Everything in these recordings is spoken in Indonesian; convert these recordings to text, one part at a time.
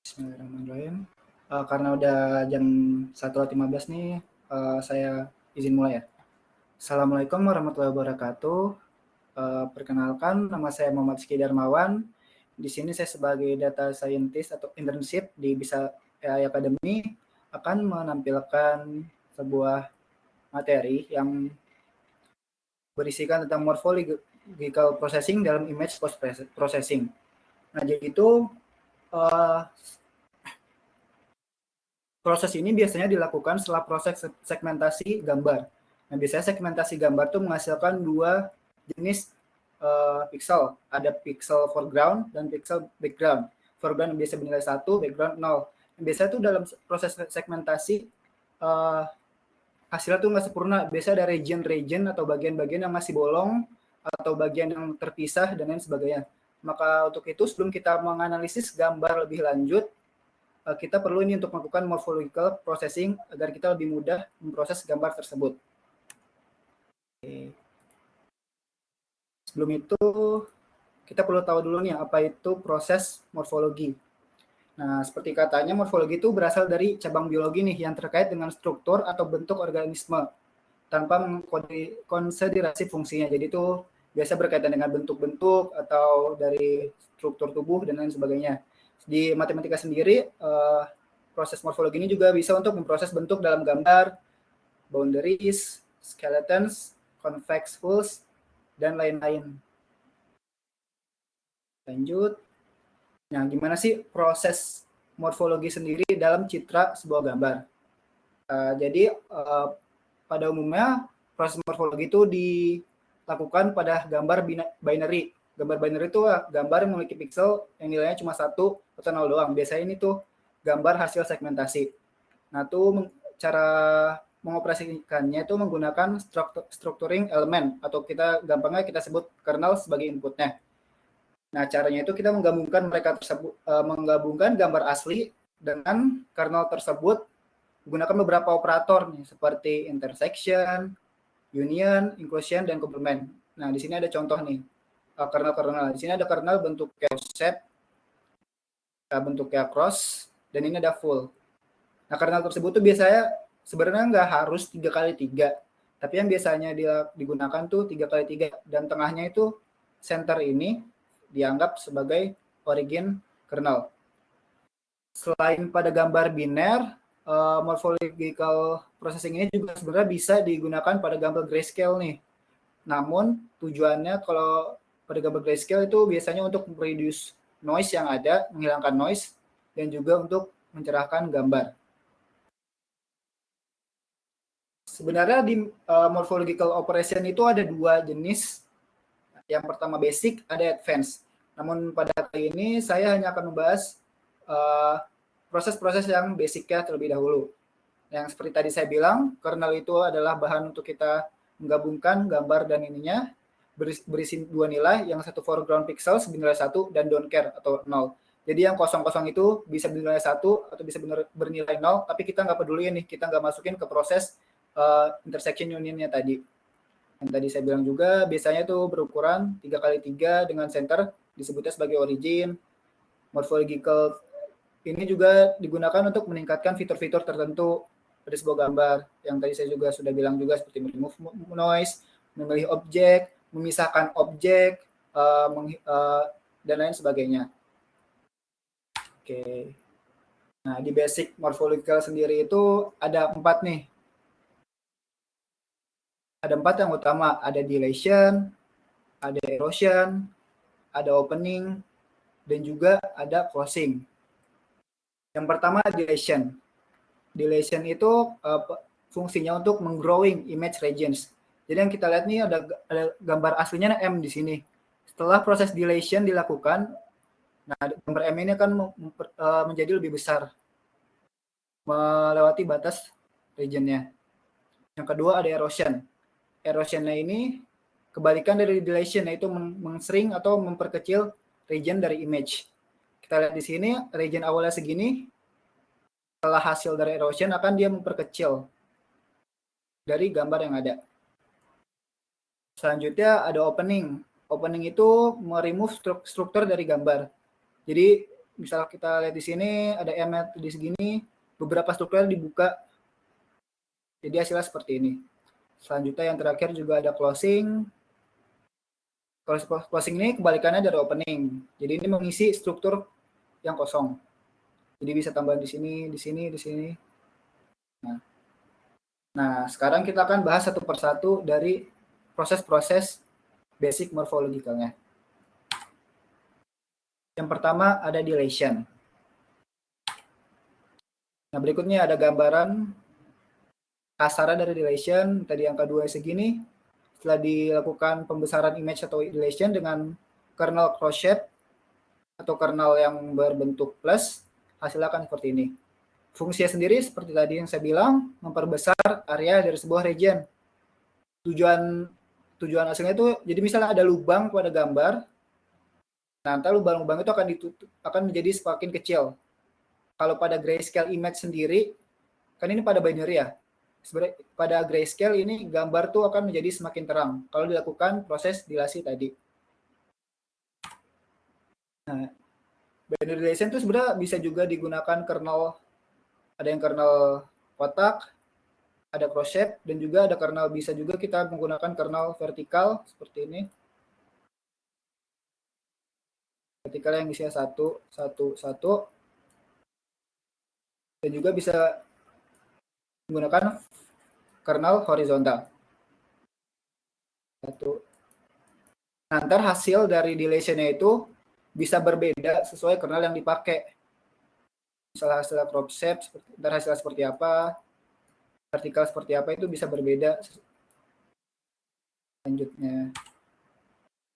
Bismillahirrahmanirrahim. Karena udah jam 1.15 nih, saya izin mulai ya. Assalamualaikum warahmatullahi wabarakatuh. Perkenalkan, nama saya Muhammad Rizky Darmawan. Di sini saya sebagai data scientist atau internship di Bisa AI Academy akan menampilkan sebuah materi yang berisikan tentang morphological processing dalam image post processing. Nah, jadi itu proses ini biasanya dilakukan setelah proses segmentasi gambar. Nah, biasanya segmentasi gambar itu menghasilkan dua jenis pixel. Ada pixel foreground dan pixel background. Foreground biasa bernilai 1, background 0. Biasanya tuh dalam proses segmentasi hasilnya tuh nggak sempurna. Biasa ada region-region atau bagian-bagian yang masih bolong atau bagian yang terpisah dan lain sebagainya. Maka untuk itu sebelum kita menganalisis gambar lebih lanjut, kita perlu ini untuk melakukan morphological processing agar kita lebih mudah memproses gambar tersebut. Sebelum itu, kita perlu tahu dulu nih apa itu proses morfologi. Nah, seperti katanya morfologi itu berasal dari cabang biologi nih yang terkait dengan struktur atau bentuk organisme tanpa konsiderasi fungsinya. Jadi itu biasa berkaitan dengan bentuk-bentuk atau dari struktur tubuh dan lain sebagainya. Di matematika sendiri, proses morfologi ini juga bisa untuk memproses bentuk dalam gambar, boundaries, skeletons, convex hulls, dan lain-lain. Lanjut. Nah, gimana sih proses morfologi sendiri dalam citra sebuah gambar? Jadi pada umumnya proses morfologi itu dilakukan pada gambar binary. Gambar binary itu gambar yang memiliki pixel yang nilainya cuma 1 atau 0 doang. Biasanya ini tuh gambar hasil segmentasi. Nah, tuh cara mengoperasikannya itu menggunakan structuring elemen atau gampangnya kita sebut kernel sebagai inputnya. Nah, caranya itu kita menggabungkan gambar asli dengan kernel tersebut menggunakan beberapa operator nih seperti intersection, union, inclusion, dan complement. Nah, di sini ada contoh nih kernel-kernel. Di sini ada kernel bentuknya set, bentuknya cross, dan ini ada full. Nah, kernel tersebut tuh biasanya sebenarnya nggak harus 3x3, tapi yang biasanya digunakan tuh 3x3, dan tengahnya itu center ini dianggap sebagai origin kernel. Selain pada gambar biner, morphological processing ini juga sebenarnya bisa digunakan pada gambar grayscale nih. Namun tujuannya kalau pada gambar grayscale itu biasanya untuk reduce noise yang ada, menghilangkan noise, dan juga untuk mencerahkan gambar. Sebenarnya di morphological operation itu ada dua jenis. Yang pertama basic, ada advance. Namun pada kali ini saya hanya akan membahas proses-proses yang basicnya terlebih dahulu. Yang seperti tadi saya bilang, kernel itu adalah bahan untuk kita menggabungkan gambar dan ininya, berisi dua nilai, yang satu foreground pixel bernilai 1 dan don't care atau 0. Jadi yang kosong-kosong itu bisa bernilai 1 atau bisa bernilai 0, tapi kita nggak peduli nih, kita nggak masukin ke proses intersection unionnya tadi. Yang tadi saya bilang juga biasanya itu berukuran 3x3 dengan center disebutnya sebagai origin. Morphological ini juga digunakan untuk meningkatkan fitur-fitur tertentu pada sebuah gambar. Yang tadi saya juga sudah bilang juga seperti remove noise, memilih objek, memisahkan objek, dan lain sebagainya. Oke. Nah, di basic morphological sendiri itu ada 4 nih. Ada 4 yang utama, ada dilation, ada erosion, ada opening, dan juga ada closing. Yang pertama dilation. Dilation itu fungsinya untuk menggrowing image regions. Jadi yang kita lihat nih ada gambar aslinya M di sini. Setelah proses dilation dilakukan, nah gambar M ini akan menjadi lebih besar, melewati batas regionnya. Yang kedua ada erosion. Erosionnya ini kebalikan dari dilation, yaitu mengshrink atau memperkecil region dari image. Kita lihat di sini region awalnya segini, setelah hasil dari erosion akan dia memperkecil dari gambar yang ada. Selanjutnya ada opening. Opening itu meremove struktur dari gambar. Jadi misal kita lihat di sini ada emet di segini, beberapa struktur dibuka. Jadi hasilnya seperti ini. Selanjutnya yang terakhir juga ada closing. Kalau closing ini kebalikannya dari opening. Jadi ini mengisi struktur yang kosong. Jadi bisa tambah di sini, di sini, di sini. Nah, sekarang kita akan bahas satu persatu dari proses-proses basic morphologicalnya. Yang pertama ada dilation. Nah, berikutnya ada gambaran kasaran dari dilation. Tadi angka 2 segini. Setelah dilakukan pembesaran image atau dilation dengan kernel cross shape atau kernel yang berbentuk plus, hasilnya akan seperti ini. Fungsinya sendiri seperti tadi yang saya bilang, memperbesar area dari sebuah region. Tujuan hasilnya itu, jadi misalnya ada lubang pada gambar, nanti lubang-lubang itu akan menjadi semakin kecil. Kalau pada grayscale image sendiri, kan ini pada binary ya. Sebenarnya pada grayscale ini gambar tuh akan menjadi semakin terang kalau dilakukan proses dilasi tadi. Nah, binary dilation itu sebenarnya bisa juga digunakan kernel, ada yang kernel kotak, ada cross shape, dan juga ada kernel, bisa juga kita menggunakan kernel vertikal seperti ini. Vertikal yang isinya 1, 1, 1. Dan juga bisa menggunakan kernel horizontal. 1. Nanti hasil dari dilation-nya itu bisa berbeda sesuai kernel yang dipakai. Misalnya hasil crop shape, hasilnya seperti apa, vertikal seperti apa, itu bisa berbeda. Selanjutnya,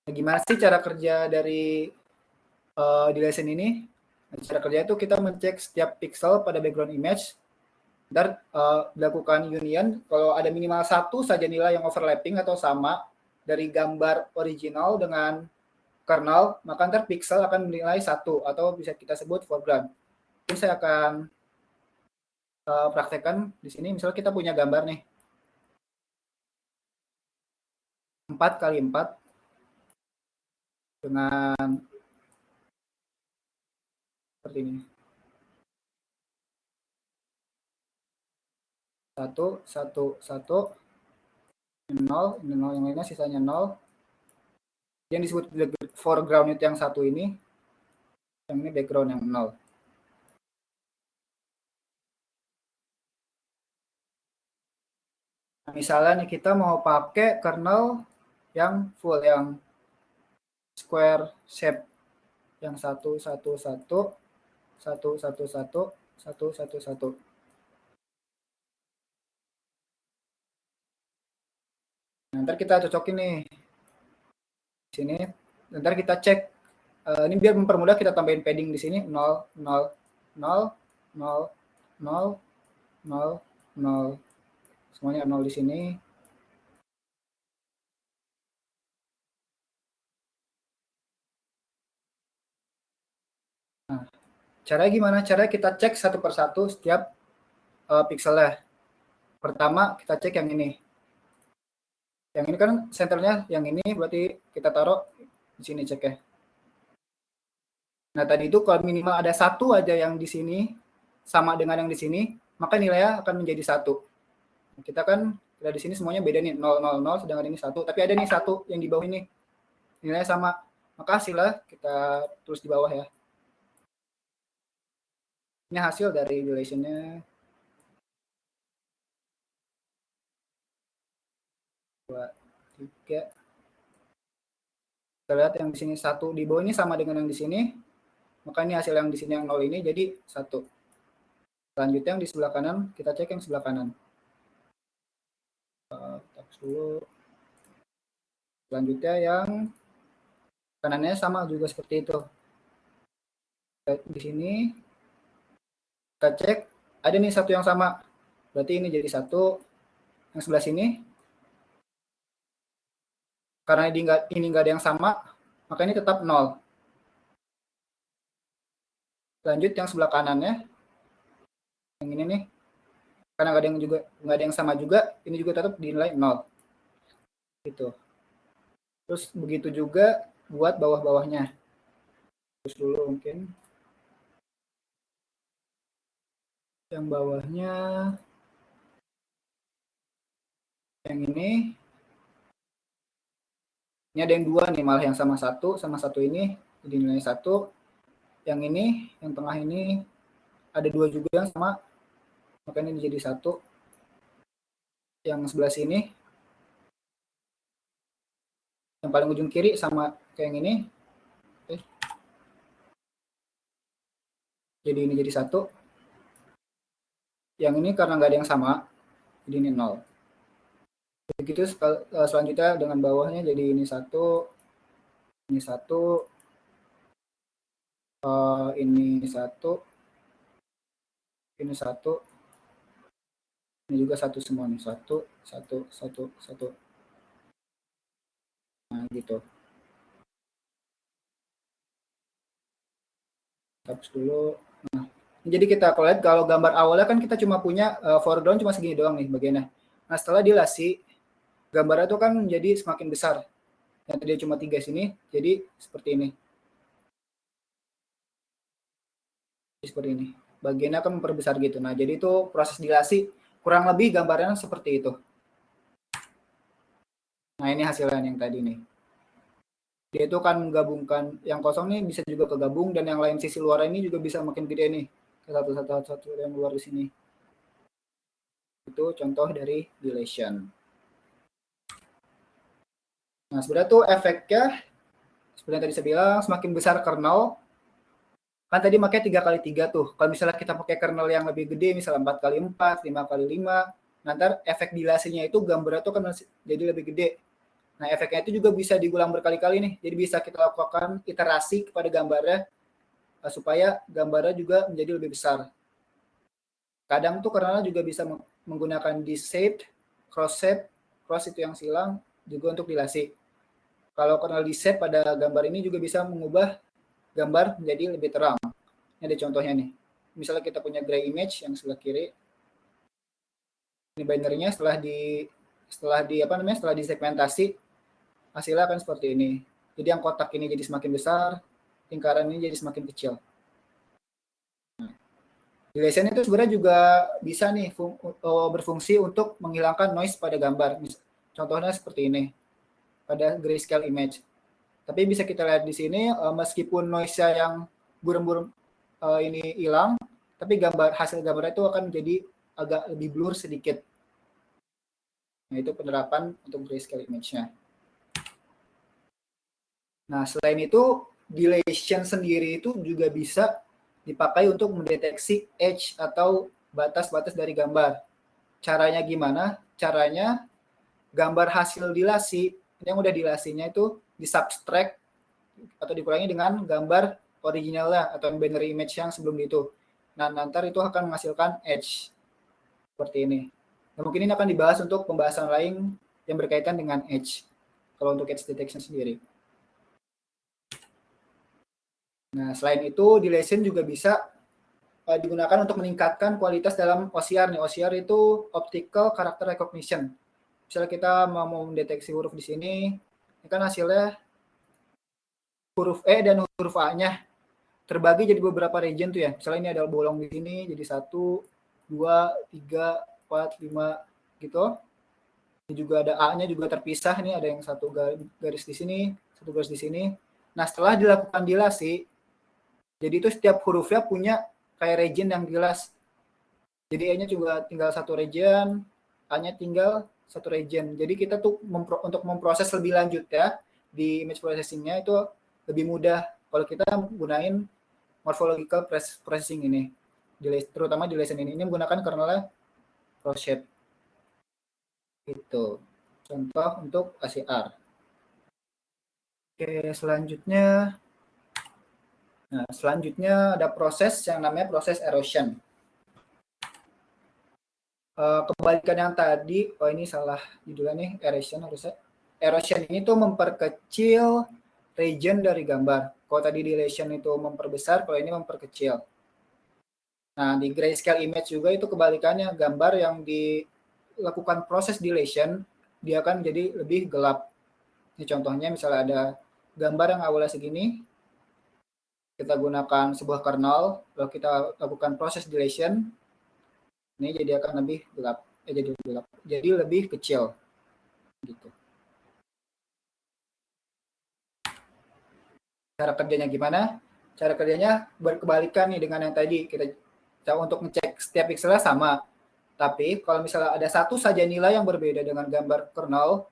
nah, gimana sih cara kerja dari dilation ini? Nah, cara kerja itu kita mencek setiap pixel pada background image, dan dilakukan union. Kalau ada minimal satu saja nilai yang overlapping atau sama dari gambar original dengan kernel, maka ntar pixel akan menilai 1 atau bisa kita sebut foreground. Ini saya akan praktekkan di sini. Misalnya kita punya gambar nih, 4x4 dengan seperti ini. 1, 1, 1, 0, yang lainnya sisanya 0. Yang disebut foreground itu yang 1 ini, yang ini background yang 0. Nah, misalnya nih kita mau pakai kernel yang full, yang square shape, yang 1, 1, 1, 1, 1, 1, 1, 1, 1. Nanti kita cocokin nih di sini. Nanti kita cek. Ini biar mempermudah, kita tambahin padding di sini 0, 0, 0, 0, 0, 0, 0. Semuanya 0 di sini. Nah, caranya gimana? Caranya kita cek satu persatu setiap pixelnya. Pertama kita cek yang ini. Yang ini kan senternya yang ini, berarti kita taruh di sini ceknya. Nah, tadi itu kalau minimal ada satu aja yang di sini sama dengan yang di sini, maka nilainya akan menjadi 1. Kita kan di sini semuanya beda nih, 0, 0, 0, sedangkan ini 1. Tapi ada nih 1 yang di bawah ini, nilainya sama. Maka hasilnya kita tulis di bawah ya. Ini hasil dari relation-nya. 2, 3. Kita lihat yang di sini 1 di bawah ini sama dengan yang di sini. Maka ini hasil yang di sini yang 0 ini jadi 1. Selanjutnya yang di sebelah kanan, kita cek yang sebelah kanan. Dulu. Selanjutnya yang kanannya sama juga seperti itu. Di sini kita cek ada nih 1 yang sama, berarti ini jadi 1. Yang sebelah sini karena ini nggak ada yang sama, maka ini tetap 0. Lanjut yang sebelah kanannya, yang ini nih, karena nggak ada yang sama juga, ini juga tetap dinilai 0. Gitu. Terus begitu juga buat bawah-bawahnya. Terus dulu mungkin. Yang bawahnya yang ini ada yang dua nih, malah yang sama satu ini jadi nilai 1. Yang ini, yang tengah ini ada 2 juga yang sama, makanya ini jadi 1. Yang sebelah sini, yang paling ujung kiri sama kayak yang ini, jadi ini jadi 1. Yang ini karena nggak ada yang sama, jadi ini 0. Begitu selanjutnya dengan bawahnya, jadi ini 1, ini 1, ini 1, ini 1, ini juga 1 semua nih, 1, 1, 1, 1. Nah, gitu. Hapus dulu. Nah, jadi kita kalau lihat, kalau gambar awalnya kan kita cuma punya foreground cuma segini doang nih bagiannya. Nah, setelah dilasi, gambarnya itu kan menjadi semakin besar. Yang tadi cuma 3 sini, jadi seperti ini. Seperti ini. Bagiannya akan memperbesar gitu. Nah, jadi itu proses dilasi kurang lebih gambarnya seperti itu. Nah, ini hasilnya yang tadi nih. Dia itu kan menggabungkan yang kosong nih bisa juga kegabung, dan yang lain sisi luar ini juga bisa makin gede nih. Satu yang luar di sini. Itu contoh dari dilation. Nah, sebenarnya tuh efeknya seperti yang tadi saya bilang, semakin besar kernel, kan tadi makanya 3x3 tuh. Kalau misalnya kita pakai kernel yang lebih gede, misalnya 4x4, 5x5, nanti efek dilasinya itu gambarnya tuh kan jadi lebih gede. Nah, efeknya itu juga bisa diulang berkali-kali nih. Jadi bisa kita lakukan iterasi kepada gambarnya supaya gambarnya juga menjadi lebih besar. Kadang tuh kernelnya juga bisa menggunakan deshape, cross-shape, cross itu yang silang, juga untuk dilasi. Kalau kernel deshape pada gambar ini juga bisa mengubah gambar menjadi lebih terang. Ini ada contohnya nih. Misalnya kita punya gray image yang sebelah kiri. Ini binary-nya setelah disegmentasi, hasilnya akan seperti ini. Jadi yang kotak ini jadi semakin besar, lingkaran ini jadi semakin kecil. Dilation itu sebenarnya juga bisa nih berfungsi untuk menghilangkan noise pada gambar. Contohnya seperti ini pada grayscale image. Tapi bisa kita lihat di sini meskipun noise-nya yang burem-burem ini hilang, tapi hasil gambar itu akan menjadi agak lebih blur sedikit. Nah, itu penerapan untuk grayscale image-nya. Nah, selain itu, dilation sendiri itu juga bisa dipakai untuk mendeteksi edge atau batas-batas dari gambar. Caranya gimana? Caranya gambar hasil dilasi, yang udah dilasinya itu disubtract atau dikurangi dengan gambar originalnya atau binary image yang sebelum itu. Nah, nanti itu akan menghasilkan edge seperti ini. Nah, mungkin ini akan dibahas untuk pembahasan lain yang berkaitan dengan edge. Kalau untuk edge detection sendiri. Nah, selain itu, dilation juga bisa digunakan untuk meningkatkan kualitas dalam OCR nih. OCR itu Optical Character Recognition. Misalnya kita mau mendeteksi huruf di sini, ini kan hasilnya huruf E dan huruf A-nya terbagi jadi beberapa region tuh ya. Misalnya ini ada bolong di sini, jadi 1, 2, 3, 4, 5 gitu. Ini juga ada A-nya juga terpisah nih, ada yang satu garis di sini, satu garis di sini. Nah, setelah dilakukan dilasi, jadi itu setiap hurufnya punya kayak region yang jelas. Jadi E-nya juga tinggal satu region, A-nya tinggal satu region. Jadi kita tuh untuk memproses lebih lanjut ya di image processing-nya itu lebih mudah kalau kita gunain morphological processing ini. Terutama di lesson ini menggunakan kernelnya ProShape. Itu contoh untuk ACR. Oke, selanjutnya ada proses yang namanya proses erosion. Kebalikan yang tadi, ini salah judulnya nih, erosion harusnya. Erosion ini tuh memperkecil region dari gambar. Kalau tadi dilation itu memperbesar, kalau ini memperkecil. Nah, di grayscale image juga itu kebalikannya, gambar yang dilakukan proses dilation, dia akan jadi lebih gelap. Ini contohnya misalnya ada gambar yang awalnya segini, kita gunakan sebuah kernel, lalu kita lakukan proses dilation, Ini jadi akan lebih gelap. Jadi lebih kecil. Gitu. Cara kerjanya gimana? Cara kerjanya berkebalikan nih dengan yang tadi. Kita untuk ngecek setiap pixelnya sama. Tapi kalau misalnya ada satu saja nilai yang berbeda dengan gambar kernel,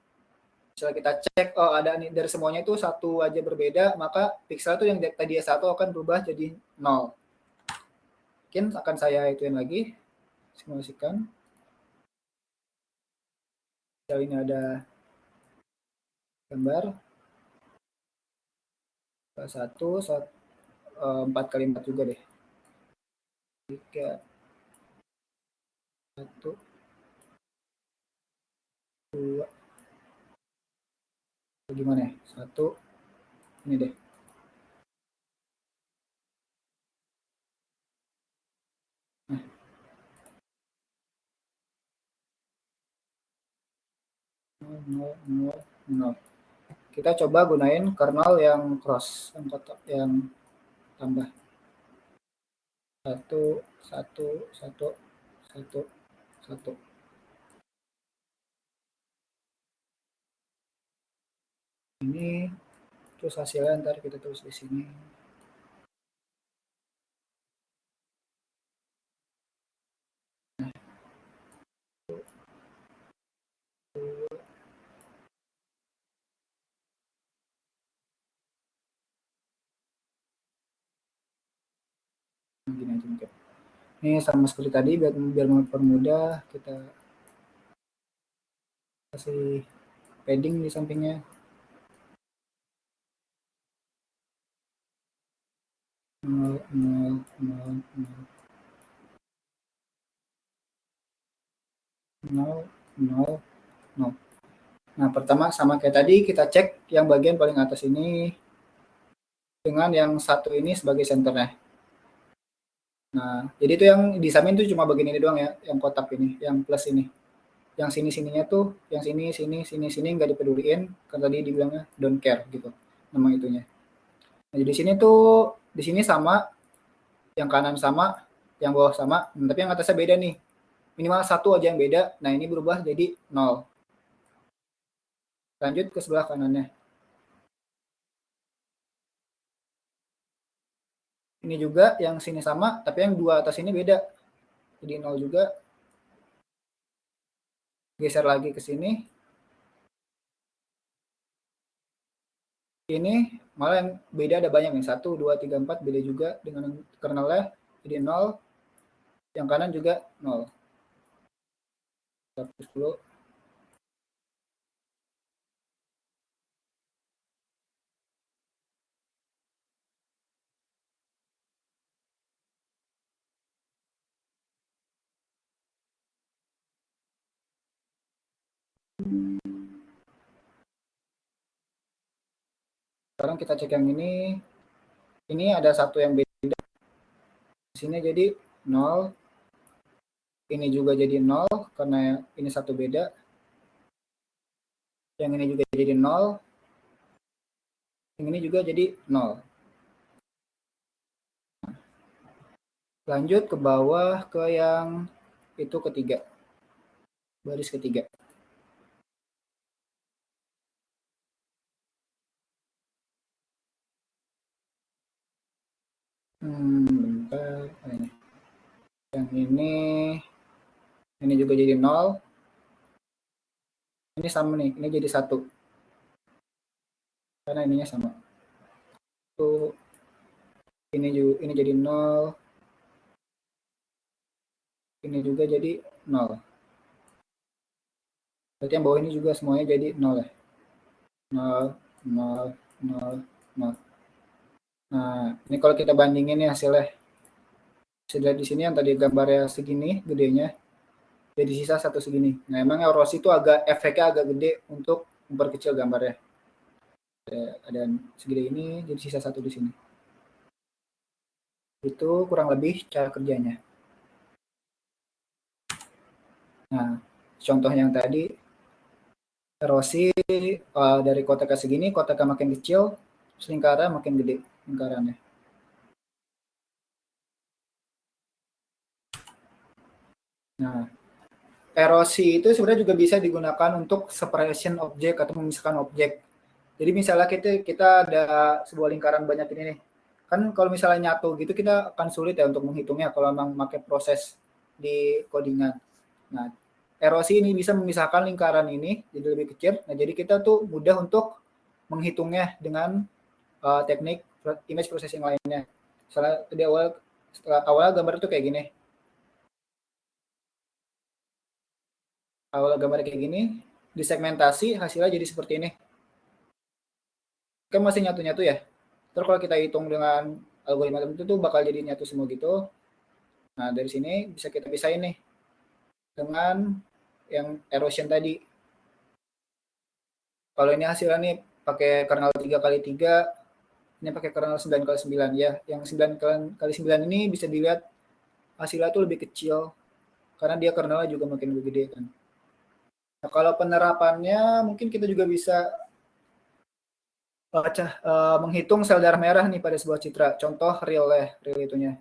misalnya kita cek, oh ada nih dari semuanya itu satu aja berbeda, maka pixel itu yang tadi satu akan berubah jadi 0. Mungkin akan saya ituin lagi, simulasikan. Misalnya ini ada gambar satu, 4 kali 4 juga deh. 3, 1, 2, gimana ya? 1, ini deh. Nah. No. Kita coba gunain kernel yang cross, yang kotak, yang tambah. 1, 1, 1, 1, 1. Ini terus hasilnya ntar kita tulis di sini. Nah. Gini aja mungkin. Ini sama seperti tadi, biar mempermudah kita kasih padding di sampingnya. Nol. Nah, pertama sama kayak tadi, kita cek yang bagian paling atas ini dengan yang satu ini sebagai senternya. Nah, jadi itu yang disamin tuh cuma bagian ini doang ya, yang kotak ini, yang plus ini. Yang sini-sininya tuh, yang sini nggak dipeduliin, kan tadi dibilangnya don't care gitu, nama itunya. Nah, jadi sini tuh, di sini sama, yang kanan sama, yang bawah sama, tapi yang atasnya beda nih. Minimal satu aja yang beda, nah ini berubah jadi 0. Lanjut ke sebelah kanannya. Ini juga yang sini sama, tapi yang dua atas ini beda. Jadi 0 juga. Geser lagi ke sini. Ini malah yang beda ada banyak nih. 1, 2, 3, 4 beda juga dengan kernelnya. Jadi 0. Yang kanan juga 0. Hapus dulu. Sekarang kita cek yang ini. Ini ada satu yang beda. Di sini jadi 0. Ini juga jadi 0 karena ini satu beda. Yang ini juga jadi 0. Yang ini juga jadi 0. Lanjut ke bawah ke yang itu ketiga. Baris ketiga. Bentar. Yang ini juga jadi 0. Ini sama nih, ini jadi 1. Karena ininya sama. Tuh, ini jadi 0. Ini juga jadi 0. Berarti yang bawah ini juga semuanya jadi 0 ya. 0, 0, 0, 0. Nah, ini kalau kita bandingin nih hasilnya. Bisa dilihat di sini yang tadi gambarnya segini gedenya, jadi sisa satu segini. Nah, emang ROS itu efeknya agak gede untuk memperkecil gambarnya. Ada segede ini, jadi sisa satu di sini. Itu kurang lebih cara kerjanya. Nah, contoh yang tadi, erosi dari kotaknya segini, kotaknya makin kecil, lingkaran makin gede lingkarannya. Nah, erosi itu sebenarnya juga bisa digunakan untuk separation objek atau memisahkan objek. Jadi misalnya kita ada sebuah lingkaran banyak ini nih. Kan kalau misalnya nyatu gitu kita akan sulit ya untuk menghitungnya kalau memang pakai proses di codingan. Nah, erosi ini bisa memisahkan lingkaran ini jadi lebih kecil. Nah, jadi kita tuh mudah untuk menghitungnya dengan teknik image processing lainnya. Misalnya di awal gambar itu kayak gini. Awal gambar kayak gini, disegmentasi hasilnya jadi seperti ini. Kan masih nyatu-nyatu ya. Terus kalau kita hitung dengan algoritma tertentu tuh bakal jadi nyatu semua gitu. Nah, dari sini bisa kita pisahin nih dengan yang erosion tadi. Kalau ini hasilnya nih pakai kernel 3 kali 3, ini pakai kernel 9 kali 9 ya. Yang 9 kali 9 ini bisa dilihat hasilnya tuh lebih kecil karena dia kernelnya juga makin lebih gede kan. Nah, kalau penerapannya mungkin kita juga bisa menghitung sel darah merah nih pada sebuah citra. Contoh real ya, real itunya.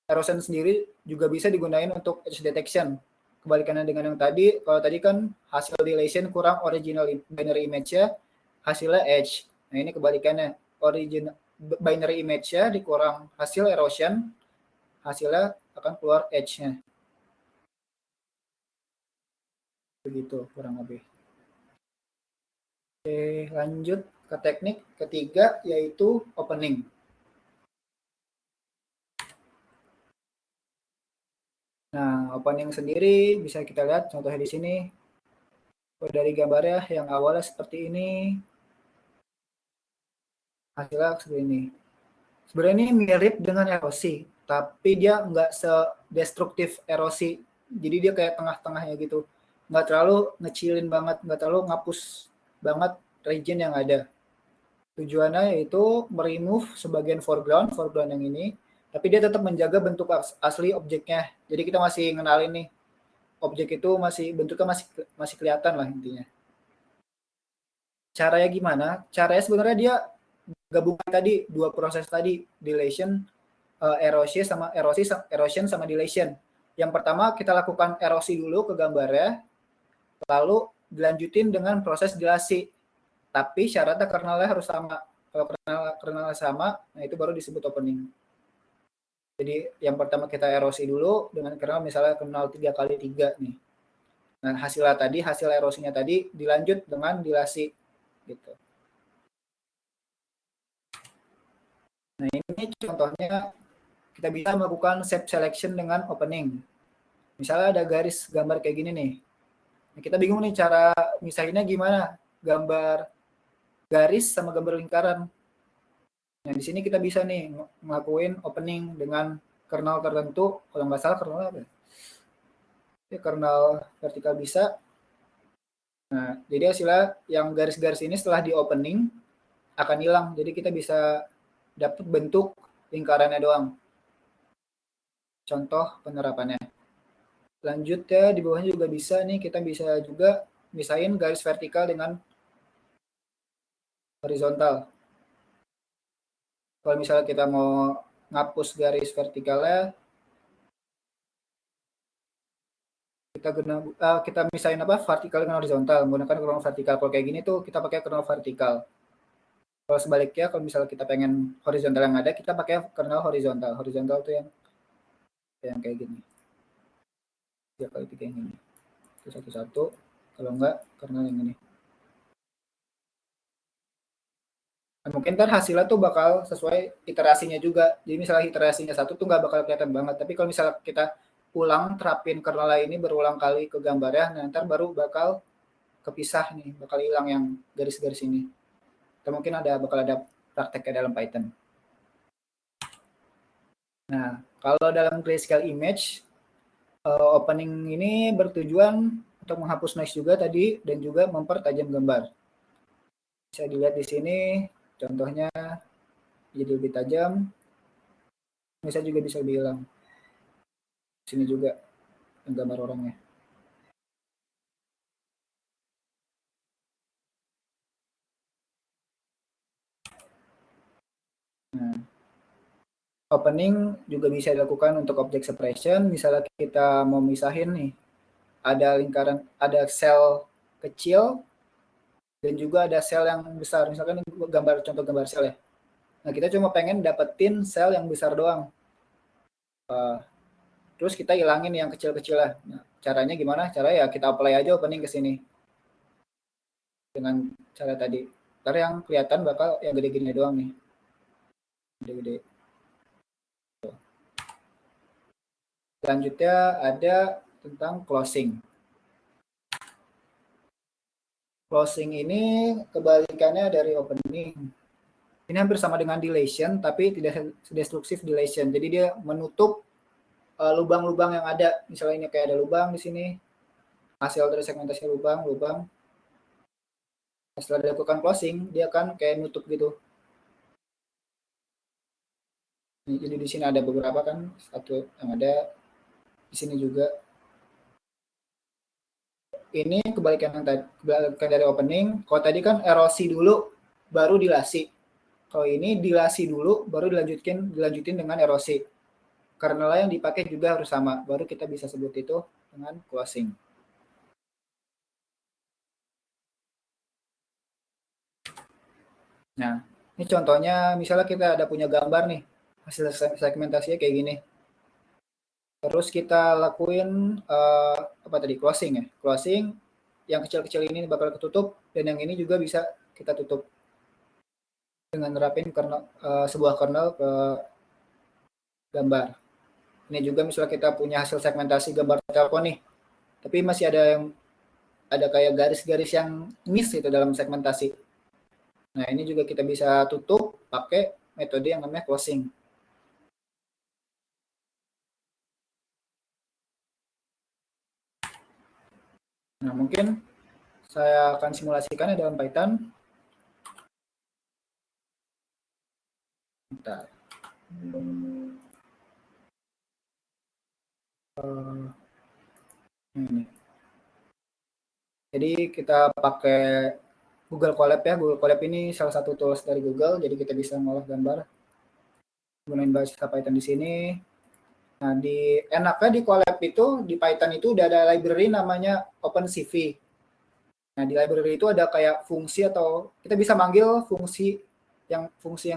Erosion sendiri juga bisa digunakan untuk edge detection. Kebalikannya dengan yang tadi, kalau tadi kan hasil dilation kurang original binary image-nya, hasilnya edge. Nah, ini kebalikannya. Original binary image-nya dikurang hasil erosion, hasilnya akan keluar edge-nya. Begitu kurang lebih. Oke, lanjut ke teknik ketiga yaitu opening. Nah, opening sendiri bisa kita lihat contohnya di sini. Dari gambarnya yang awalnya seperti ini, hasilnya seperti ini. Sebenarnya ini mirip dengan erosi, tapi dia nggak sedestruktif erosi. Jadi dia kayak tengah-tengahnya gitu. Nggak terlalu ngecilin banget, nggak terlalu ngapus banget region yang ada. Tujuannya yaitu meremove sebagian foreground, foreground yang ini, tapi dia tetap menjaga bentuk asli objeknya. Jadi kita masih ngenalin nih, objek itu masih bentuknya masih kelihatan lah intinya. Caranya gimana? Caranya sebenarnya dia gabungan tadi dua proses tadi, dilation, erosion sama dilation. Yang pertama kita lakukan erosi dulu ke gambarnya, lalu dilanjutin dengan proses dilasi. Tapi syaratnya kernelnya harus sama. Kalau kernelnya sama, nah itu baru disebut opening. Jadi yang pertama kita erosi dulu dengan kernel misalnya kernel 3 kali 3 nih. Nah, hasil erosinya tadi dilanjut dengan dilasi gitu. Nah, ini contohnya kita bisa melakukan shape selection dengan opening. Misalnya ada garis gambar kayak gini nih. Nah, kita bingung nih cara misahinnya gimana? Gambar garis sama gambar lingkaran. Nah, di sini kita bisa nih ngelakuin opening dengan kernel tertentu. Kalau nggak salah kernel apa ya? Kernel vertikal bisa. Nah, jadi hasilnya yang garis-garis ini setelah di opening akan hilang. Jadi kita bisa dapat bentuk lingkarannya doang. Contoh penerapannya. Lanjut ya, di bawahnya juga bisa nih, kita bisa juga misahin garis vertikal dengan horizontal. Kalau misalnya kita mau ngapus garis vertikalnya, kita misahin apa vertikal dengan horizontal, menggunakan kernel vertikal. Kalau kayak gini tuh kita pakai kernel vertikal. Kalau sebaliknya, kalau misalnya kita pengen horizontal yang ada, kita pakai kernel horizontal. Horizontal tuh yang kayak gini. 3 kali 3 yang ini. Itu satu-satu. Kalau enggak, kernel yang ini. Nah, mungkin ntar hasilnya tuh bakal sesuai iterasinya juga. Jadi misalnya iterasinya satu tuh nggak bakal kelihatan banget. Tapi kalau misalnya kita ulang terapin kernel ini berulang kali ke gambarnya, nah ntar baru bakal kepisah nih, bakal hilang yang garis-garis ini. Atau mungkin bakal ada prakteknya dalam Python. Nah, kalau dalam grayscale image, opening ini bertujuan untuk menghapus noise juga tadi dan juga mempertajam gambar. Bisa dilihat di sini, contohnya jadi lebih tajam, bisa juga bisa lebih hilang. Sini juga gambar orangnya. Nah, Opening juga bisa dilakukan untuk object separation. Misalnya kita mau misahin nih, ada lingkaran, ada sel kecil dan juga ada sel yang besar. Misalkan contoh gambar sel ya. Nah, kita cuma pengen dapetin sel yang besar doang. Terus kita hilangin yang kecil-kecil lah. Nah, caranya gimana? Cara ya kita apply aja opening ke sini. Dengan cara tadi. Karena yang kelihatan bakal yang gede-gede doang nih. Gede-gede. Selanjutnya ada tentang closing. Closing ini kebalikannya dari opening. Ini hampir sama dengan deletion, tapi tidak destruktif deletion. Jadi dia menutup lubang-lubang yang ada. Misalnya ini kayak ada lubang di sini. Hasil dari segmentasi lubang. Setelah dilakukan closing, dia akan kayak nutup gitu. Jadi di sini ada beberapa kan, satu yang ada di sini juga. Ini kebalikan dari opening. Kalau tadi kan erosi dulu, baru dilasi. Kalau ini dilasi dulu, baru dilanjutin dengan erosi. Karena yang dipakai juga harus sama, baru kita bisa sebut itu dengan closing. Nah, ini contohnya, misalnya kita ada punya gambar nih, hasil segmentasinya kayak gini. Terus kita lakuin closing ya. Closing yang kecil-kecil ini bakal ketutup dan yang ini juga bisa kita tutup dengan nerapin sebuah kernel ke gambar. Ini juga misalnya kita punya hasil segmentasi gambar telepon nih, tapi masih ada kayak garis-garis yang miss itu dalam segmentasi. Nah, ini juga kita bisa tutup pakai metode yang namanya closing. Nah, mungkin saya akan simulasikannya dalam Python. Bentar. Ini. Jadi kita pakai Google Colab ya. Google Colab ini salah satu tools dari Google, jadi kita bisa ngolah gambar gunain bahasa Python di sini. Nah, enaknya di Colab itu, di Python itu udah ada library namanya OpenCV. Nah, di library itu ada kayak fungsi atau kita bisa manggil fungsi yang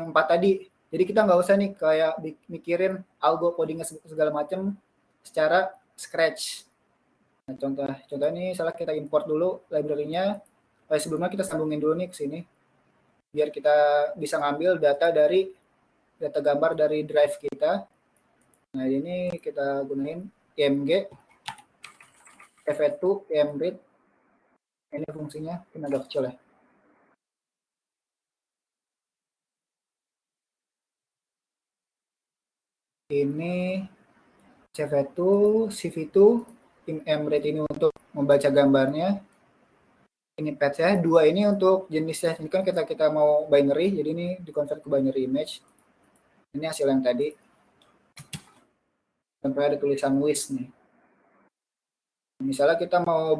4 tadi. Jadi kita nggak usah nih kayak mikirin algo codingnya segala macam secara scratch. Nah, contoh ini salah kita import dulu library-nya. Sebelumnya kita sambungin dulu nih ke sini biar kita bisa ngambil data gambar dari drive kita. Nah, ini kita gunain img fv2 imread. Ini fungsinya ini agak kecil ya. Ini CV2, CV2, imread ini untuk membaca gambarnya. Ini patch ya, 2 ini untuk jenisnya. Ini kan kita mau binary, jadi ini dikonvert ke binary image. Ini hasil yang tadi. Sampai ada tulisan wish nih. Misalnya kita mau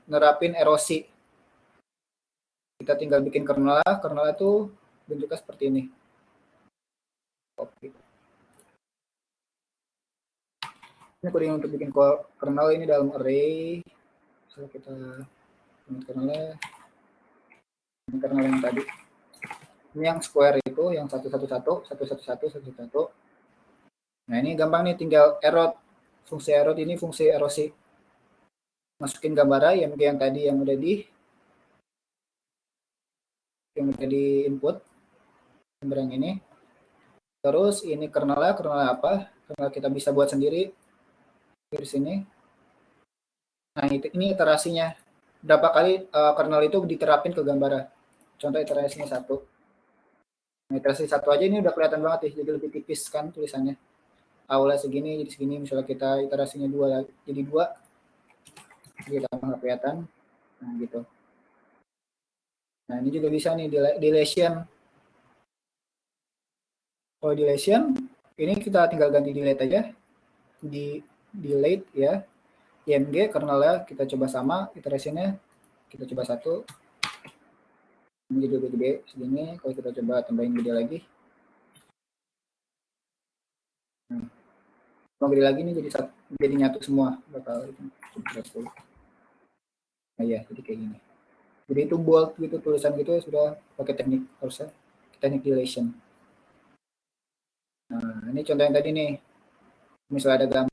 nerapin erosi. Kita tinggal bikin kernel itu bentuknya seperti ini. Copy. Ini coding untuk bikin kernel ini dalam array. So, kita kernelnya ini kernel yang tadi. Ini yang square itu, yang 111, 111, 111. Nah, ini gampang nih, tinggal erot. Fungsi erot ini fungsi erosi. Masukin gambar yang tadi yang udah di input gambar yang ini. Terus ini kernel apa? Kernel kita bisa buat sendiri di sini. Nah, ini iterasinya. Berapa kali kernel itu diterapin ke gambar. Contoh iterasinya 1. Nah, iterasi 1 aja ini udah kelihatan banget ya, jadi lebih tipis kan tulisannya. Awalnya segini, jadi segini. Misalnya kita iterasinya 2 jadi 2. Kita nggak kelihatan. Nah, gitu. Nah, ini juga bisa nih deletion. Kalau deletion, ini kita tinggal ganti delete aja. Delete ya. img kernelnya kita coba sama, iterasinya kita coba 1. Ini jadi lebih gede segini. Kalau kita coba tambahin gede lagi, Mau gede lagi nih jadi nyatu semua bakal itu. Nah ya, jadi kayak gini. Jadi itu bold gitu tulisan gitu sudah pakai teknik dilation. Nah, ini contoh yang tadi nih. Misalnya ada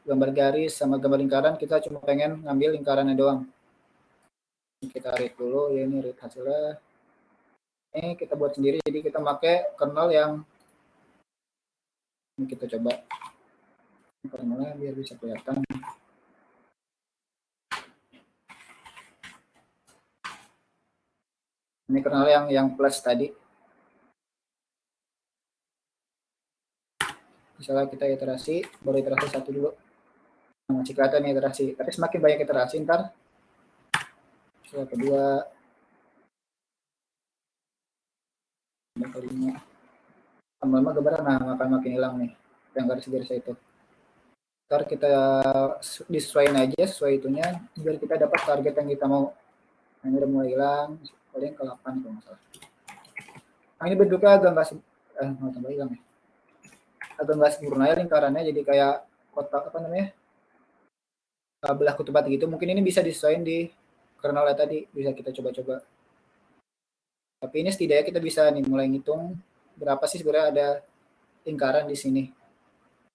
gambar garis sama gambar lingkaran, kita cuma pengen ngambil lingkarannya doang. Kita read dulu, ya ini read hasilnya. Ini kita buat sendiri, jadi kita pakai kernel yang ini kita coba kernelnya biar bisa kelihatan. Ini kernel yang plus tadi. Misalnya kita iterasi, baru iterasi satu dulu. Nah, masih kelihatan iterasi. Tapi semakin banyak iterasi, ntar misalnya kedua, kelima, lama-lama gambarnya akan makin hilang nih, yang garis-garis itu. Ntar kita disesuaikan aja sesuai itunya, biar kita dapat target yang kita mau. Nah, ini udah mulai hilang, paling ke 8 kalau nggak salah. Nah, ini bentuknya agak nggak tambah hilang ya. Agak nggak sempurna ya lingkarannya, jadi kayak kotak apa namanya, belah kutub gitu. Mungkin ini bisa disesuaikan di kernelnya tadi, bisa kita coba-coba. Tapi ini setidaknya kita bisa nih mulai ngitung berapa sih sebenarnya ada lingkaran di sini.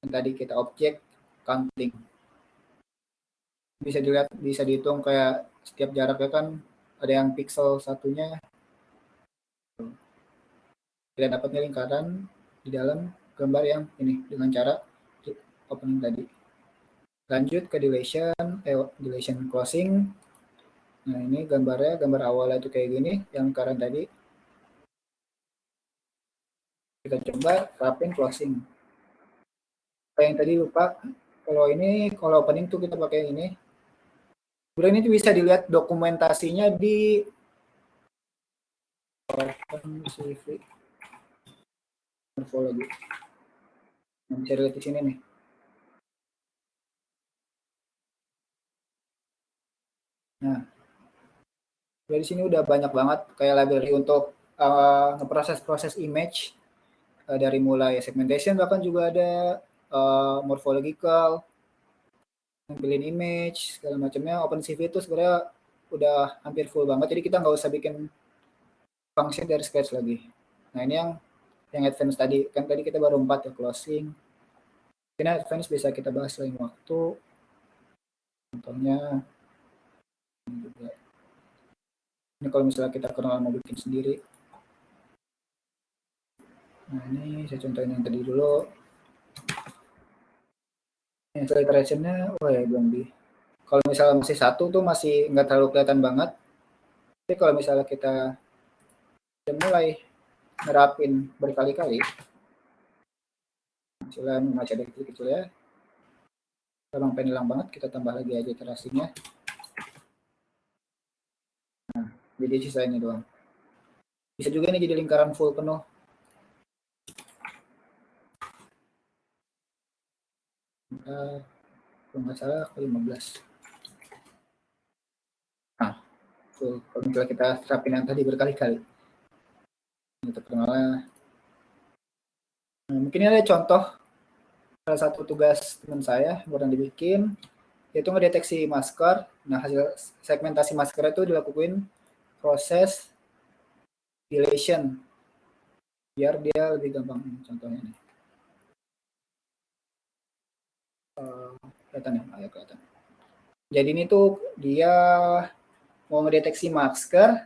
Yang tadi kita objek counting. Bisa dilihat, bisa dihitung kayak setiap jaraknya kan ada yang pixel satunya. Kita dapatnya lingkaran di dalam gambar yang ini dengan cara opening tadi. Lanjut ke dilation closing. Nah, ini gambarnya, gambar awalnya itu kayak gini, yang lingkaran tadi. Kita coba terapin closing. Apa yang tadi lupa, kalau opening tuh kita pakai ini. Kemudian ini bisa dilihat dokumentasinya di OpenCV morfologi. Nah, bisa dilihat di sini nih. Nah, dari sini udah banyak banget kayak library untuk ngeproses image dari mulai segmentation, bahkan juga ada morphological, ngambilin image segala macamnya. OpenCV itu sebenarnya udah hampir full banget, jadi kita nggak usah bikin function dari scratch lagi. Nah, ini yang advance tadi, kan tadi kita baru 4 ya, closing. Ini advance bisa kita bahas lain waktu. Contohnya ini kalau misalnya kita kernel mau bikin sendiri. Nah, ini saya contohin yang tadi dulu. Yang iteration-nya, ya belum di. Kalau misalnya masih satu tuh masih nggak terlalu kelihatan banget. Tapi kalau misalnya kita udah mulai nerapin berkali-kali, misalnya membaca dari kecil ya, memang pengen hilang banget, kita tambah lagi aja iterasinya. Nah, jadi sisa ini doang. Bisa juga ini jadi lingkaran full penuh. Kalau nggak salah ke 15. Nah, full. Kalau misalnya kita terapin yang tadi berkali-kali. Ini terkenalnya. Nah, mungkin ini ada contoh salah satu tugas teman saya yang pernah dibikin, yaitu ngedeteksi masker. Nah, hasil segmentasi masker itu dilakukan proses dilation biar dia lebih gampang. Contohnya nih. Kelihatan ya? Ayo kelihatan. Jadi ini tuh dia mau ngedeteksi masker.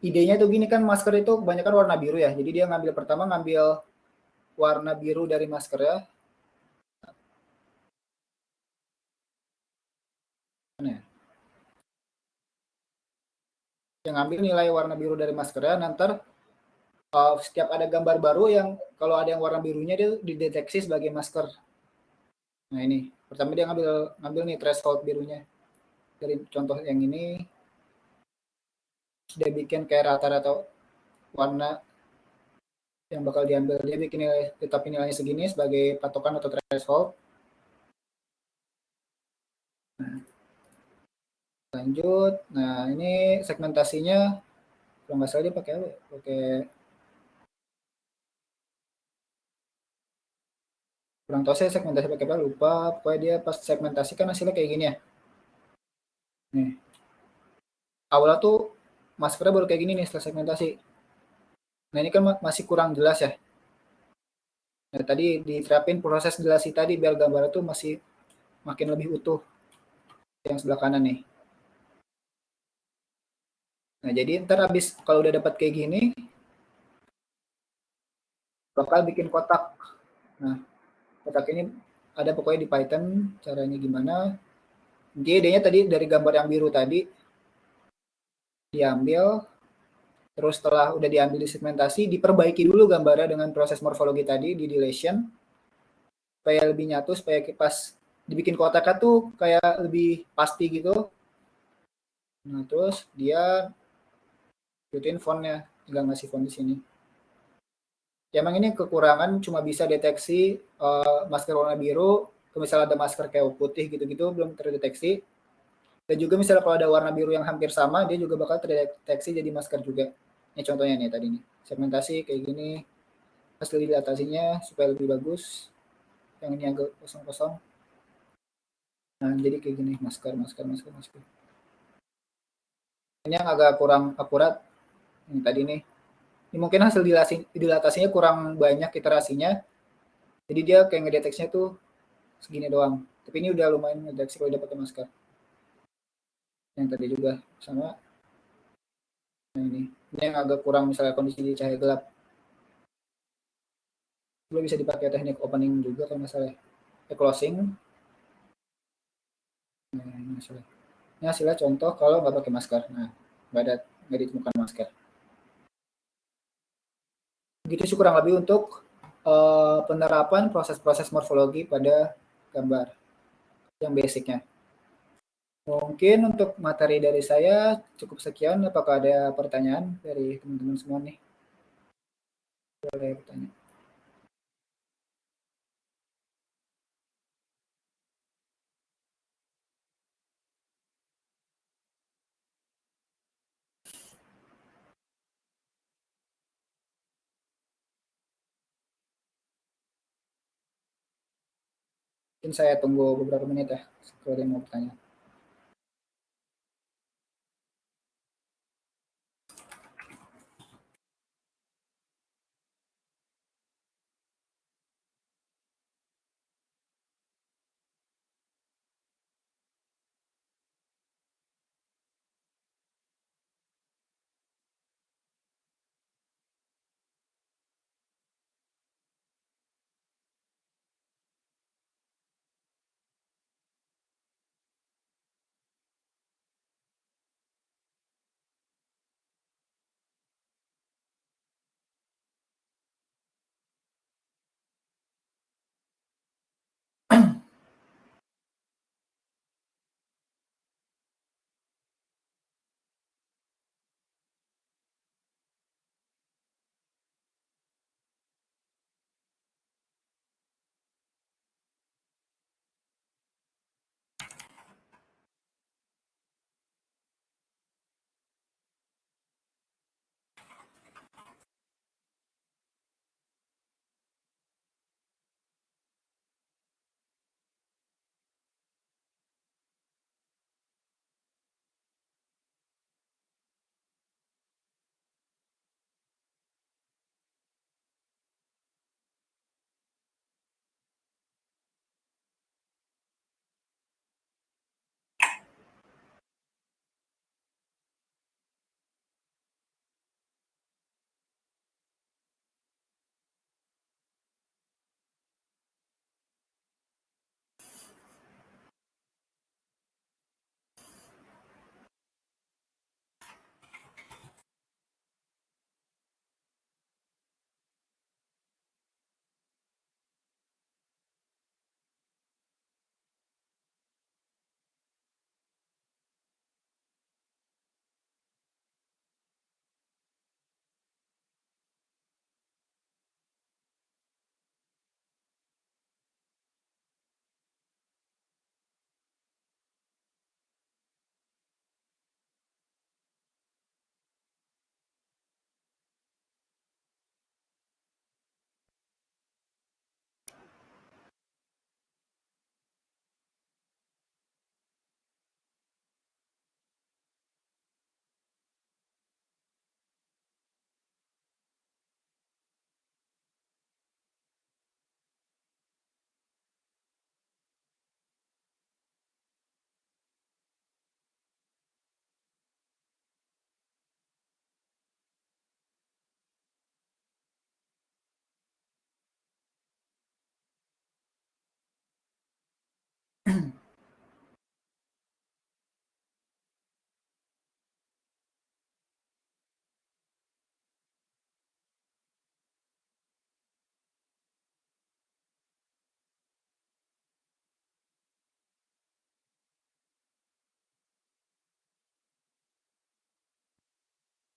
Idenya tuh gini kan, masker itu kebanyakan warna biru ya. Jadi dia pertama ngambil warna biru dari masker ya. Yang ngambil nilai warna biru dari maskernya, nanti setiap ada gambar baru yang kalau ada yang warna birunya dia dideteksi sebagai masker. Nah, ini pertama dia ngambil nih threshold birunya dari contoh yang ini, dia bikin kayak rata-rata warna yang bakal diambil, dia bikin tetap nilainya segini sebagai patokan atau threshold. Nah, lanjut. Nah, ini segmentasinya kalau nggak salah dia pakai Kurang tahu saya segmentasi pakai apa, lupa. Pokoknya dia pas segmentasi kan hasilnya kayak gini ya. Nih. Awalnya tuh maskernya baru kayak gini nih setelah segmentasi. Nah ini kan masih kurang jelas ya. Nah, tadi diterapin proses jelasi tadi biar gambar itu masih makin lebih utuh yang sebelah kanan nih. Nah jadi ntar habis kalau udah dapat kayak gini bakal bikin kotak. Nah kotak ini ada pokoknya di Python caranya gimana. Jadi idenya tadi dari gambar yang biru tadi diambil, terus setelah udah diambil di segmentasi diperbaiki dulu gambarnya dengan proses morfologi tadi di deletion supaya lebih nyatu, supaya pas dibikin kotaknya tuh kayak lebih pasti gitu. Nah terus dia ikutin fontnya, tinggal ngasih font di sini. Ya, emang ini kekurangan cuma bisa deteksi masker warna biru, misalnya ada masker kayak putih gitu-gitu belum terdeteksi. Dan juga misalnya kalau ada warna biru yang hampir sama, dia juga bakal terdeteksi jadi masker juga. Ini contohnya nih tadi nih. Segmentasi kayak gini, hasil dilatasinya supaya lebih bagus. Yang ini agak kosong-kosong. Nah, jadi kayak gini, masker. Ini yang agak kurang akurat, yang tadi nih. Ini mungkin hasil dilatasinya kurang banyak iterasinya, jadi dia kayak ngedeteksinya tuh segini doang. Tapi ini udah lumayan ngedeteksi kalau udah pakai masker. Yang tadi juga sama. Nah ini yang agak kurang misalnya kondisi di cahaya gelap. Juga bisa dipakai teknik opening juga kalau misalnya closing. Nah, ini hasilnya contoh kalau nggak pakai masker. Nah, nggak ditemukan masker. Begitu sih kurang lebih untuk penerapan proses-proses morfologi pada gambar yang basicnya. Mungkin untuk materi dari saya cukup sekian. Apakah ada pertanyaan dari teman-teman semua nih? Boleh bertanya. Mungkin saya tunggu beberapa menit ya kalau ada yang mau bertanya.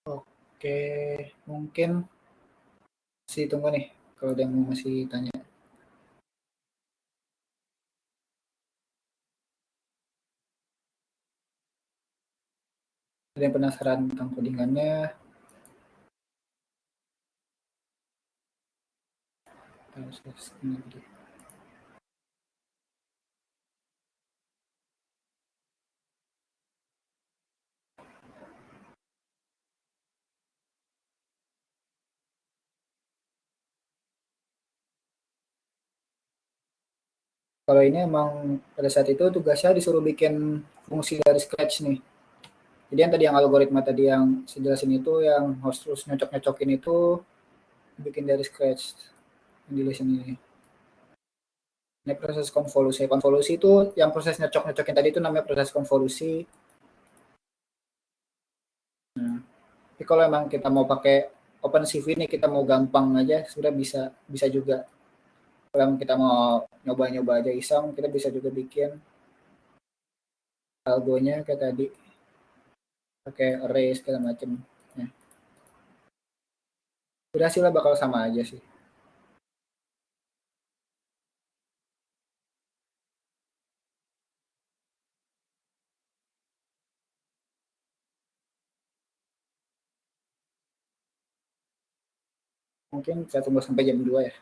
Oke, mungkin sih tunggu nih kalau ada yang mau masih tanya. Ada yang penasaran tentang codingannya? Kalau ini emang pada saat itu tugasnya disuruh bikin fungsi dari scratch nih. Jadi yang tadi yang algoritma tadi yang saya jelasin itu yang harus terus nyocok-nyocokin itu bikin dari scratch yang di lesson ini. Ini proses konvolusi. Konvolusi itu yang proses nyocok-nyocokin tadi itu namanya proses konvolusi. Nah, tapi kalau emang kita mau pakai OpenCV ini kita mau gampang aja, sudah bisa bisa juga. Kalau kita mau nyoba-nyoba aja iseng, kita bisa juga bikin algonya kayak tadi, pakai array segala macam. Nah, udah hasilnya bakal sama aja sih. Mungkin saya tunggu sampai jam 2 ya.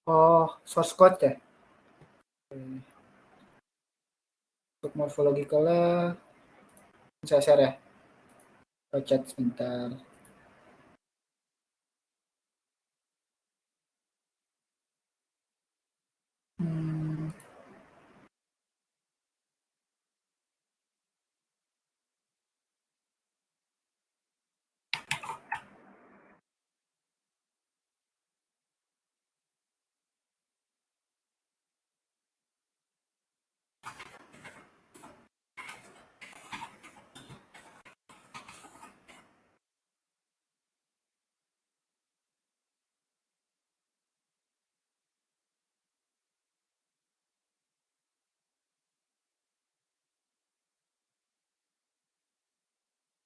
Oh, source code ya. Untuk morfologicalnya saya share ya. Chat sebentar.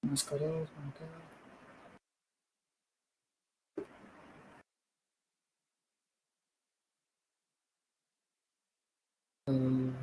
Hmm, sekarang sebentar. Hmm,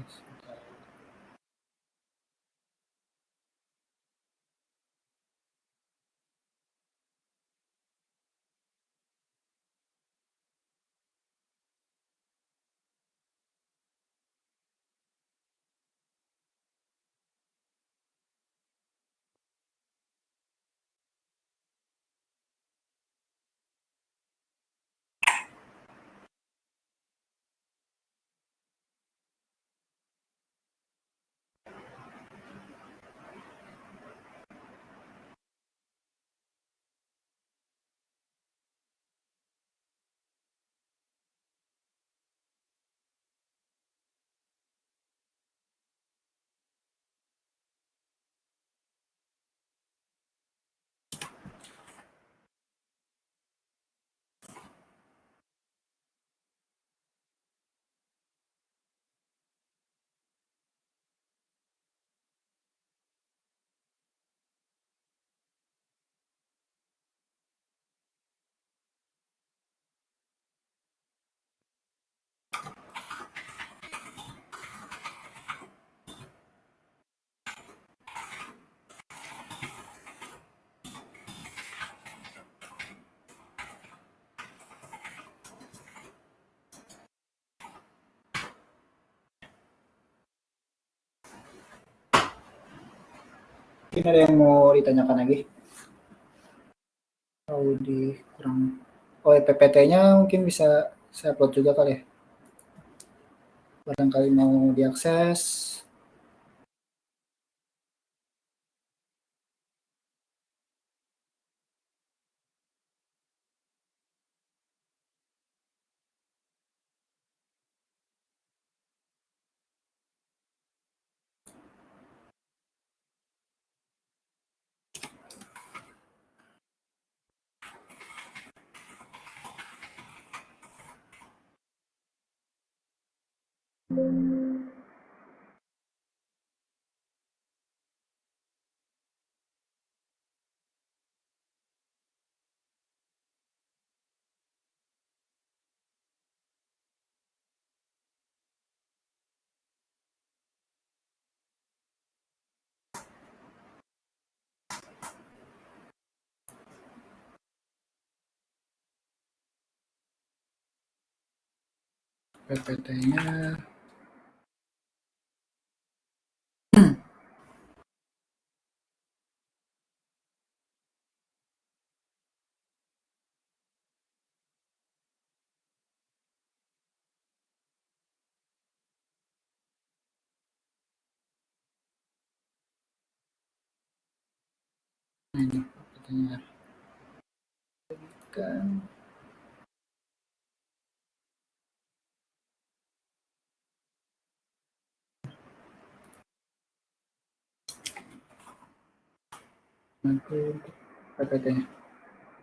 Mungkin ada yang mau ditanyakan lagi? Kurang. Oh, PPT-nya mungkin bisa saya upload juga kali ya. Barangkali mau diakses. PPT-nya. Ini PPT-nya. Kan. Nanti PPT-nya.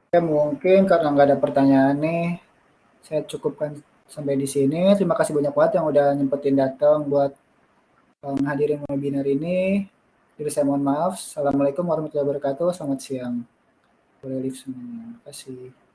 Ya mungkin karena nggak ada pertanyaan nih, saya cukupkan sampai di sini. Terima kasih banyak banget yang udah nyempetin datang buat menghadirin webinar ini. Jadi saya mohon maaf. Assalamualaikum warahmatullahi wabarakatuh. Selamat siang. Boleh live semuanya. Terima kasih.